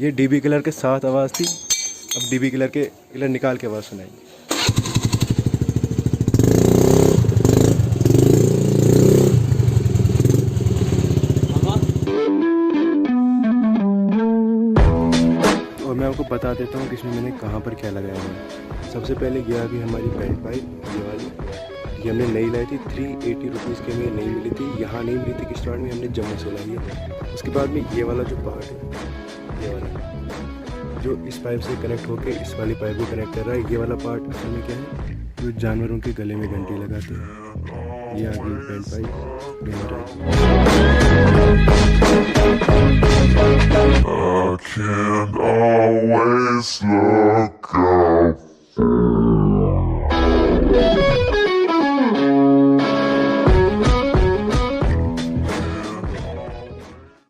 ये dB colour के साथ आवाज़ थी, अब डीबी कलर के कलर निकाल के आवाज़ सुनाई। और मैं आपको बता देता हूँ कि इसमें मैंने कहाँ पर क्या लगाया है। सबसे पहले ये आ गई हमारी बेल्ट पाइप, ये वाली, ये हमने नई लाई थी, 380 रुपीज़ की हमें नई मिली थी, यहाँ नहीं मिली थी किश्तवाड़ में, हमने जम्मू से लाई है। उसके बाद में ये वाला जो पार्ट है, ये वाला जो इस पाइप से कनेक्ट होके इस वाली पाइप को कनेक्ट कर रहा है, ये वाला पार्ट असल में क्या है, जो जानवरों के गले में घंटी लगाते हैं। ये आ गई belt pipe. I can't always look out.